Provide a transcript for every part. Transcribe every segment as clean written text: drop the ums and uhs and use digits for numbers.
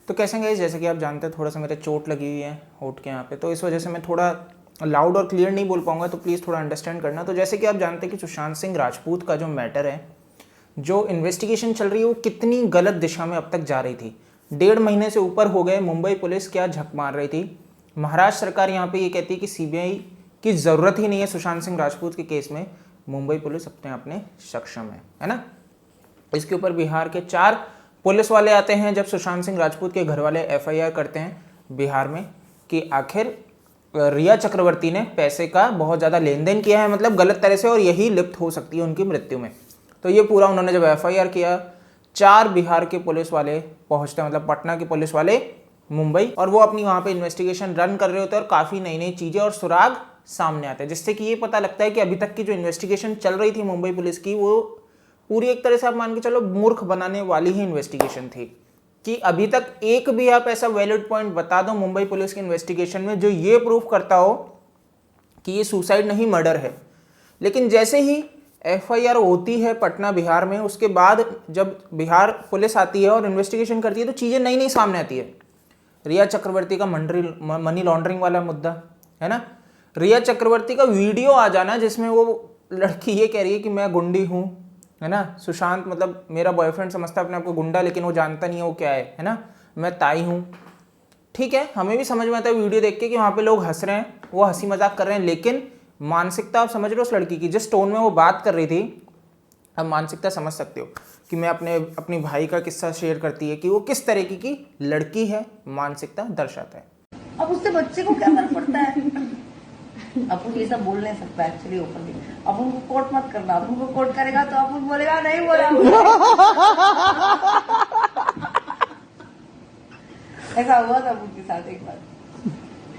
तो कैसे गाइस, जैसे कि आप जानते हैं थोड़ा सा मेरे चोट लगी हुई है होठ के यहाँ पे, तो इस वजह से मैं थोड़ा लाउड और क्लियर नहीं बोल पाऊंगा, तो प्लीज़ थोड़ा अंडरस्टैंड करना। तो जैसे कि आप जानते हैं कि सुशांत सिंह राजपूत का जो मैटर है, जो इन्वेस्टिगेशन चल रही है, वो कितनी गलत दिशा में अब तक जा रही थी। 1.5 महीने से ऊपर हो गए, मुंबई पुलिस क्या झक मार रही थी। महाराष्ट्र सरकार यहाँ पे ये कहती है कि सीबीआई की ज़रूरत ही नहीं है सुशांत सिंह राजपूत के केस में, मुंबई पुलिस अपने अपने सक्षम है ना। इसके ऊपर बिहार के 4 पुलिस वाले आते हैं जब सुशांत सिंह राजपूत के घर वाले एफआईआर करते हैं बिहार में कि आखिर रिया चक्रवर्ती ने पैसे का बहुत ज़्यादा लेन देन किया है, मतलब गलत तरह से, और यही लिप्त हो सकती है उनकी मृत्यु में। तो ये पूरा उन्होंने जब एफआईआर किया, 4 बिहार के पुलिस वाले पहुंचते हैं, मतलब पटना के पुलिस वाले मुंबई, और वो अपनी वहाँ पे इन्वेस्टिगेशन रन कर रहे होते हैं और काफ़ी नई नई चीज़ें और सुराग सामने आते हैं, जिससे कि ये पता लगता है कि अभी तक की जो इन्वेस्टिगेशन चल रही थी मुंबई पुलिस की, वो पूरी एक तरह से आप मान के चलो मूर्ख बनाने वाली ही इन्वेस्टिगेशन थी। कि अभी तक एक भी आप ऐसा वैलिड पॉइंट बता दो मुंबई पुलिस की इन्वेस्टिगेशन में जो ये प्रूफ करता हो कि ये सुसाइड नहीं मर्डर है। लेकिन जैसे ही एफआईआर होती है पटना बिहार में, उसके बाद जब बिहार पुलिस आती है और इन्वेस्टिगेशन करती है, तो चीज़ें नई नई सामने आती है। रिया चक्रवर्ती का मनी लॉन्ड्रिंग वाला मुद्दा है ना, रिया चक्रवर्ती का वीडियो आ जाना जिसमें वो लड़की ये कह रही है कि मैं गुंडी हूँ, है ना। सुशांत मतलब मेरा बॉयफ्रेंड समझता है अपने आपको गुंडा, लेकिन वो जानता नहीं है वो क्या है ना। मैं ताई हूँ, ठीक है, हमें भी समझ में आता है वीडियो देख के कि वहाँ पे लोग हंस रहे हैं, वो हंसी मजाक कर रहे हैं, लेकिन मानसिकता आप समझ रहे हो उस लड़की की, जिस टोन में वो बात कर रही थी, आप मानसिकता समझ सकते हो कि मैं अपनी भाई का किस्सा शेयर करती है कि वो किस तरीके की लड़की है, मानसिकता दर्शाता है। अब उससे बच्चे को क्या फर्क पड़ता है? अपन ये सब बोल नहीं सकता एक्चुअली ओपनली। अब उनको कोट मत करना, अब उनको कोट करेगा तो अपन बोलेगा नहीं बोला। ऐसा हुआ था उनके साथ एक बार।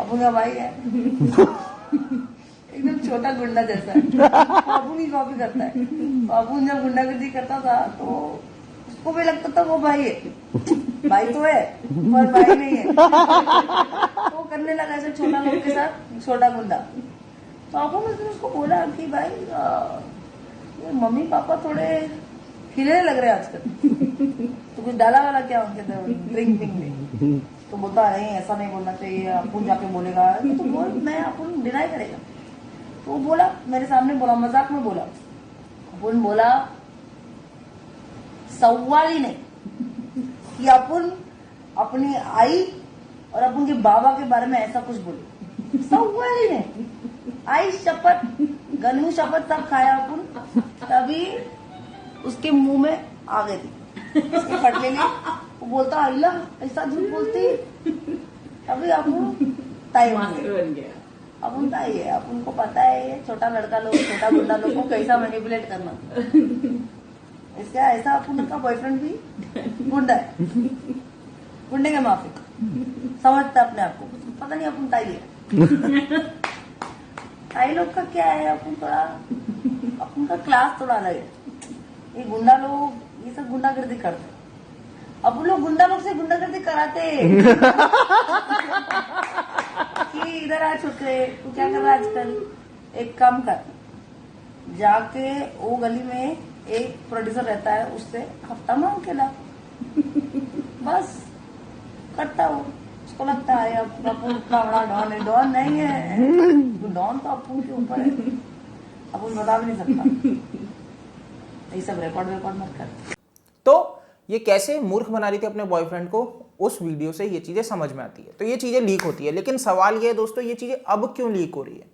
अब उनका भाई है एकदम छोटा गुंडा जैसा है, अपुन ही कॉपी करता है। अपुन जब गुंडागर्दी करता था तो उसको भी लगता था वो भाई है, भाई तो है पर भाई नहीं है। तो करने लगा ऐसे छोटा लोग के साथ छोटा गुंडा। तो अपुन उसने उसको बोला कि भाई ये मम्मी पापा थोड़े खिले लग रहे आजकल, तो कुछ डाला वाला क्या उनके अंदर ड्रिंक में? तो बोलता नहीं ऐसा नहीं बोलना चाहिए, अपुन जाके बोलेगा तो बोल, मैं अपुन डिनाई करेगा। तो वो बोला मेरे सामने, बोला मजाक में बोला, अपुन बोला सवाल ही नहीं कि अपुन अपनी आई और अपुन के बाबा के बारे में ऐसा कुछ बोले, सवाल ही नहीं। आई शपथ, गनू शपथ सब खाया अपुन, तभी उसके मुंह में आ गई थी उसके फटले लिए। वो बोलता अल्लाह ऐसा झूठ बोलती, तभी अपुन ताई बन गया। अपुन ताई है, अपुन को पता है ये छोटा लड़का लोग, छोटा गुंडा लोग को कैसा मैनिपुलेट करना। इसका ऐसा अपुन का बॉयफ्रेंड भी गुंडा है, गुंडे के माफिक समझता अपने आप को, पता नहीं अपुन ताई है। ताई लोग का क्या है, अपुन थोड़ा, अपुन का क्लास थोड़ा अलग है। ये गुंडा लोग ये सब गुंडागर्दी करते, अपुन लोग गुंडा लोग से गुंडागर्दी कराते कि इधर आ चुके, तू क्या कर रहा है आजकल, एक काम कर, जाके वो गली में एक प्रोड्यूसर रहता है उससे हफ्ता मांग के ला, बस करता हो। उसको लगता है अब अपुन का बड़ा डॉन है, डॉन नहीं है, तो डॉन तो अपुन के ऊपर है, अपुन बता भी नहीं सकता। ये सब रिकॉर्ड मत कर। तो ये कैसे मूर्ख बना रही थी अपने बॉयफ्रेंड को, उस वीडियो से ये चीजें समझ में आती है। तो ये चीजें लीक होती है, लेकिन सवाल ये है दोस्तों, ये चीजें अब क्यों लीक हो रही है?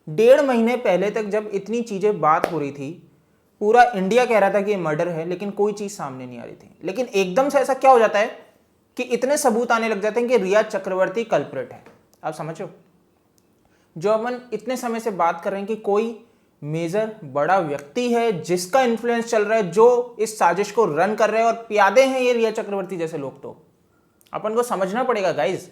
1.5 महीने पहले तक जब इतनी चीजें बात हो रही थी, पूरा इंडिया कह रहा था कि ये मर्डर है, लेकिन कोई चीज सामने नहीं आ रही थी। लेकिन एकदम से ऐसा क्या हो जाता है कि इतने सबूत आने लग जाते हैं कि रिया चक्रवर्ती कल्प्रिट है। आप समझो, जो अपन इतने समय से बात कर रहे हैं कि कोई मेजर बड़ा व्यक्ति है जिसका इन्फ्लुएंस चल रहा है, जो इस साजिश को रन कर रहे हैं, और प्यादे हैं ये रिया चक्रवर्ती जैसे लोग, तो अपन को समझना पड़ेगा गाइज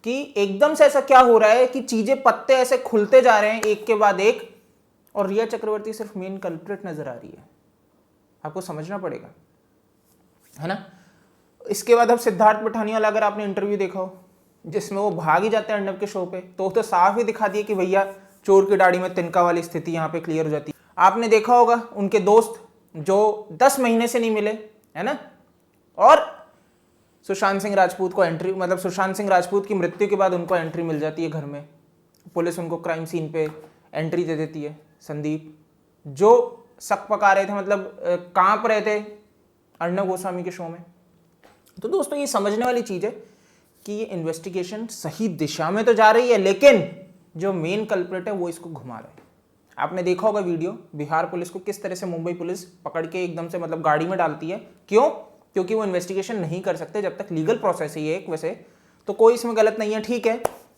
कि एकदम से ऐसा क्या हो रहा है कि चीजें पत्ते ऐसे खुलते जा रहे हैं एक के बाद एक, और रिया चक्रवर्ती सिर्फ मेन कल्प्रिट नजर आ रही है। आपको समझना पड़ेगा, है ना। इसके बाद अब सिद्धार्थ पठानिया अगर आपने इंटरव्यू देखा हो जिसमें वो भाग ही जाते हैं अर्नब के शो पे, तो साफ ही दिखा दिया कि भैया चोर की दाढ़ी में तिनका वाली स्थिति यहाँ पे क्लियर हो जाती है। आपने देखा होगा उनके दोस्त जो 10 महीने से नहीं मिले, है ना, और सुशांत सिंह राजपूत को एंट्री, मतलब सुशांत सिंह राजपूत की मृत्यु के बाद उनको एंट्री मिल जाती है घर में, पुलिस उनको क्राइम सीन पे एंट्री दे देती है। संदीप जो शक पका रहे थे, मतलब कांप रहे थे अर्णव गोस्वामी के शो में। तो दोस्तों ये समझने वाली चीज़ है कि ये इन्वेस्टिगेशन सही दिशा में तो जा रही है, लेकिन जो मेन कल्प्रिट है वो इसको घुमा रहा है। आपने देखा होगा वीडियो, बिहार पुलिस को किस तरह से मुंबई पुलिस पकड़ के एकदम से मतलब गाड़ी में डालती है। क्यों? क्योंकि वो इन्वेस्टिगेशन नहीं कर सकते जब तक लीगल प्रोसेस है ये एक। वैसे तो कोई इसमें गलत नहीं है, ठीक है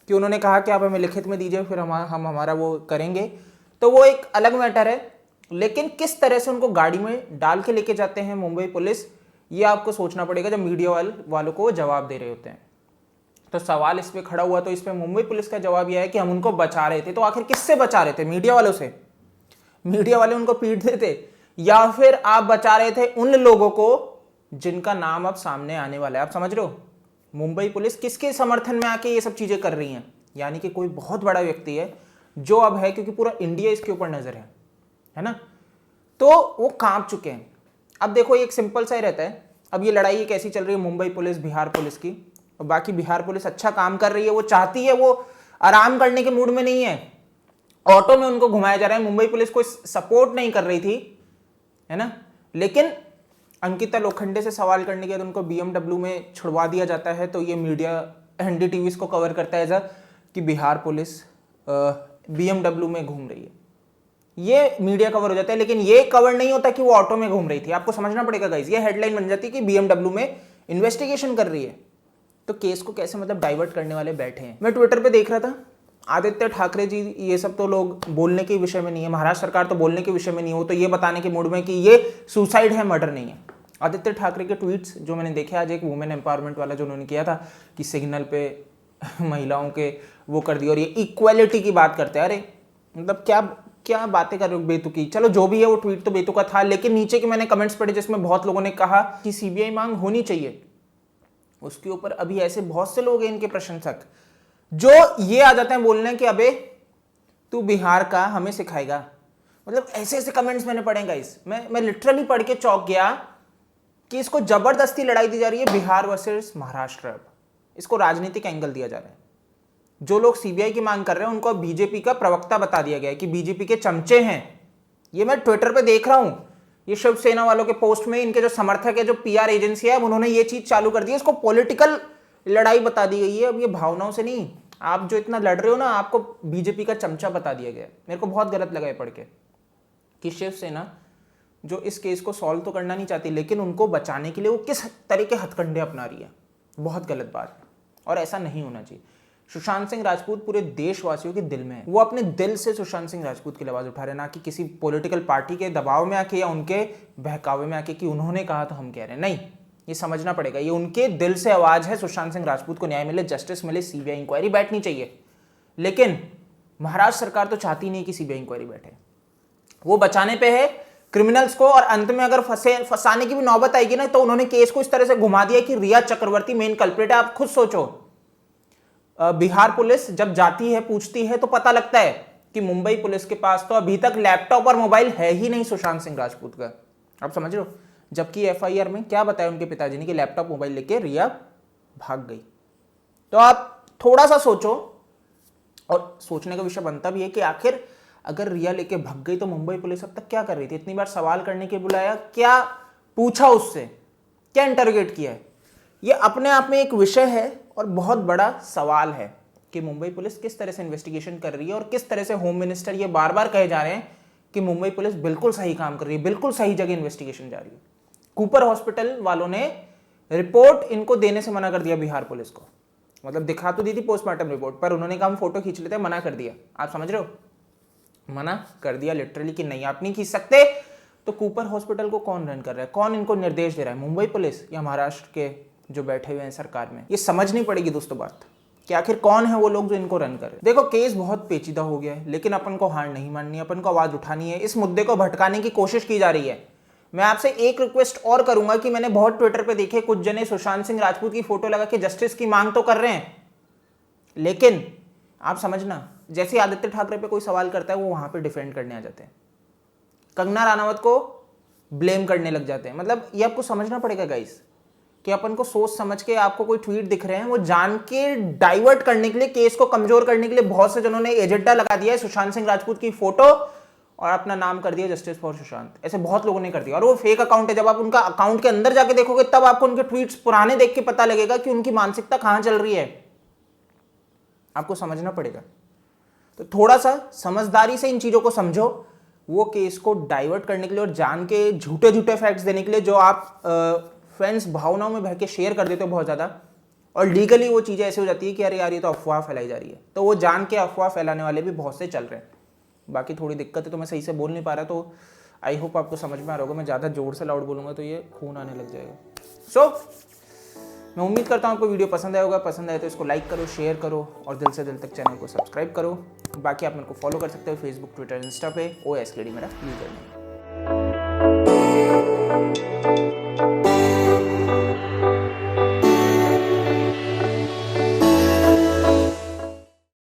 कि उन्होंने कहा कि आप हमें लिखित में दीजिए फिर हम हमारा वो करेंगे, तो वो एक अलग मैटर है। लेकिन किस तरह से उनको गाड़ी में डाल के लेके जाते हैं मुंबई पुलिस, ये आपको सोचना पड़ेगा जब मीडिया वालों को वो जवाब दे रहे होते हैं। तो सवाल इस पे खड़ा हुआ, तो इस पे मुंबई पुलिस का जवाब यह है कि हम उनको बचा रहे थे। तो आखिर किससे बचा रहे थे? मीडिया वालों से? मीडिया वाले उनको पीट देते, या फिर आप बचा रहे थे उन लोगों को जिनका नाम अब सामने आने वाला है? आप समझ रहे हो मुंबई पुलिस किसके समर्थन में आके ये सब चीजें कर रही हैं? यानी कि कोई बहुत बड़ा व्यक्ति है जो अब है, क्योंकि पूरा इंडिया इसके ऊपर नजर है ना, तो वो कांप चुके हैं। अब देखो एक सिंपल सा ही रहता है, अब ये लड़ाई कैसी चल रही है मुंबई पुलिस बिहार पुलिस की, और बाकी बिहार पुलिस अच्छा काम कर रही है, वो चाहती है, वो आराम करने के मूड में नहीं है। ऑटो में उनको घुमाया जा रहा है, मुंबई पुलिस कोई सपोर्ट नहीं कर रही थी, है ना, लेकिन अंकिता लोखंडे से सवाल करने के बाद उनको BMW में छुड़वा दिया जाता है। तो ये मीडिया NDTV इसको कवर करता है कि बिहार पुलिस BMW में घूम रही है, ये मीडिया कवर हो जाता है। लेकिन ये कवर नहीं होता कि वो ऑटो में घूम रही थी। आपको समझना पड़ेगा गाइस, ये हेडलाइन बन जाती है कि BMW में इन्वेस्टिगेशन कर रही है। तो केस को कैसे मतलब डाइवर्ट करने वाले बैठे हैं। मैं ट्विटर पे देख रहा था, आदित्य ठाकरे जी, ये सब तो लोग बोलने के विषय में नहीं है, महाराष्ट्र सरकार तो बोलने के विषय में नहीं हो, तो ये बताने के मूड में कि ये सुसाइड है, मर्डर नहीं है। आदित्य ठाकरे के ट्वीट्स जो मैंने देखे आज, एक वुमेन एम्पावरमेंट वाला जो उन्होंने किया था कि सिग्नल पे महिलाओं के वो कर दिया, और ये इक्वालिटी की बात करते हैं। अरे मतलब क्या क्या बातें कर रहे हो बेतुकी। चलो जो भी है वो ट्वीट तो बेतुका था, लेकिन नीचे के मैंने कमेंट्स पढ़े जिसमें बहुत लोगों ने कहा कि CBI मांग होनी चाहिए। उसके ऊपर अभी ऐसे बहुत से लोग हैं इनके प्रशंसक जो ये आ जाते हैं बोलने कि अबे तू बिहार का हमें सिखाएगा। मतलब ऐसे ऐसे कमेंट्स मैंने पढ़े गाइस, मैं लिटरली पढ़ के चौंक गया कि इसको जबरदस्ती लड़ाई दी जा रही है बिहार वर्सेस महाराष्ट्र। अब इसको राजनीतिक एंगल दिया जा रहा है। जो लोग CBI की मांग कर रहे हैं उनको बीजेपी का प्रवक्ता बता दिया गया है कि बीजेपी के चमचे हैं। ये मैं ट्विटर पे देख रहा हूं, ये शिवसेना वालों के पोस्ट में इनके जो समर्थक है, जो PR एजेंसी है, अब उन्होंने ये चीज चालू कर दी है, इसको पॉलिटिकल लड़ाई बता दी गई है। अब ये भावनाओं से नहीं, आप जो इतना लड़ रहे हो ना, आपको बीजेपी का चमचा बता दिया गया। मेरे को बहुत गलत लगा ये पढ़ के कि शिवसेना जो इस केस को सॉल्व तो करना नहीं चाहती, लेकिन उनको बचाने के लिए वो किस तरह के हथकंडे अपना रही है। बहुत गलत बात है और ऐसा नहीं होना चाहिए। सुशांत सिंह राजपूत पूरे देशवासियों के दिल में है। वो अपने दिल से सुशांत सिंह राजपूत की आवाज उठा रहे हैं, ना कि किसी पॉलिटिकल पार्टी के दबाव में आके या उनके बहकावे में आके कि उन्होंने कहा तो हम कह रहे हैं। नहीं, ये समझना पड़ेगा, ये उनके दिल से आवाज है। सुशांत सिंह राजपूत को न्याय मिले, जस्टिस मिले, CBI इंक्वायरी बैठनी चाहिए। लेकिन महाराष्ट्र सरकार तो चाहती नहीं कि CBI इंक्वायरी बैठे, वो बचाने पे है क्रिमिनल्स को, और अंत में अगर फंसाने की भी नौबत आएगी ना, तो उन्होंने केस को इस तरह से घुमा दिया कि रिया चक्रवर्ती मेन कल्प्रिट है। आप खुद सोचो, बिहार पुलिस जब जाती है, पूछती है, तो पता लगता है कि मुंबई पुलिस के पास तो अभी तक लैपटॉप और मोबाइल है ही नहीं सुशांत सिंह राजपूत का। आप समझ रहे हो? जबकि FIR में क्या बताया उनके पिताजी ने कि लैपटॉप मोबाइल लेके रिया भाग गई। तो आप थोड़ा सा सोचो, और सोचने का विषय बनता भी है कि आखिर अगर रिया लेके भाग गई तो मुंबई पुलिस अब तक क्या कर रही थी? इतनी बार सवाल करने के बुलाया, क्या पूछा उससे, क्या इंटरोगेट किया है? ये अपने आप में एक विषय है और बहुत बड़ा सवाल है कि मुंबई पुलिस किस तरह से इन्वेस्टिगेशन कर रही है, और किस तरह से होम मिनिस्टर ये बार बार कहे जा रहे हैं कि मुंबई पुलिस बिल्कुल सही काम कर रही है, बिल्कुल सही जगह इन्वेस्टिगेशन जा रही है। कूपर हॉस्पिटल वालों ने रिपोर्ट इनको देने से मना कर दिया बिहार पुलिस को, मतलब दिखा तो दी थी पोस्टमार्टम रिपोर्ट, पर उन्होंने कहा हम फोटो खींच लेते हैं, मना कर दिया। आप समझ रहे हो? मना कर दिया लिटरली कि नहीं आप नहीं खींच सकते। तो कूपर हॉस्पिटल को कौन रन कर रहा है, कौन इनको निर्देश दे रहा है, मुंबई पुलिस या महाराष्ट्र के जो बैठे हुए हैं सरकार में? ये समझनी पड़ेगी दोस्तों बात कि आखिर कौन है वो लोग जो इनको रन कर रहे हैं। देखो केस बहुत पेचीदा हो गया है, लेकिन अपन को हार नहीं माननी, अपन को आवाज उठानी है। इस मुद्दे को भटकाने की कोशिश की जा रही है। मैं आपसे एक रिक्वेस्ट और करूंगा कि मैंने बहुत ट्विटर पे देखे, कुछ जने सुशांत सिंह राजपूत की फोटो लगा के जस्टिस की मांग तो कर रहे हैं, लेकिन आप समझना, जैसे आदित्य ठाकरे पे कोई सवाल करता है वो वहां पे डिफेंड करने आ जाते हैं, कंगना राणावत को ब्लेम करने लग जाते हैं। मतलब ये आपको समझना पड़ेगा गाइस कि अपन को सोच समझ के आपको कोई ट्वीट दिख रहे हैं, वो जान के डाइवर्ट करने के लिए, केस को कमजोर करने के लिए बहुत से जनों ने एजेंडा लगा दिया है सुशांत सिंह राजपूत की फोटो और अपना नाम कर दिया जस्टिस फॉर सुशांत। ऐसे बहुत लोगों ने कर दिया और वो फेक अकाउंट है। जब आप उनका अकाउंट के अंदर जाके देखोगे तब आपको उनके ट्वीट्स पुराने देख के पता लगेगा कि उनकी मानसिकता कहां चल रही है, आपको समझना पड़ेगा। तो थोड़ा सा समझदारी से इन चीजों को समझो। वो केस को डाइवर्ट करने के लिए और जान के झूठे झूठे फैक्ट्स देने के लिए जो आप फ्रेंड्स भावनाओं में बह के शेयर कर देते हो बहुत ज्यादा, और लीगली वो चीजें ऐसे हो जाती है कि अरे यार ये तो अफवाह फैलाई जा रही है, तो वो जान के अफवाह फैलाने वाले भी बहुत से चल रहे हैं। बाकी थोड़ी दिक्कत है तो मैं सही से बोल नहीं पा रहा, तो आई होप आपको समझ में आ रहा होगा। मैं ज़्यादा जोर से लाउड बोलूँगा तो ये खून आने लग जाएगा। मैं उम्मीद करता हूँ आपको वीडियो पसंद आया होगा। पसंद आए तो इसको लाइक करो, शेयर करो और दिल से दिल तक चैनल को सब्सक्राइब करो। बाकी आप मेरे को फॉलो कर सकते हो फेसबुक, ट्विटर, इंस्टा पे OSKD मेरा यूजर नेम।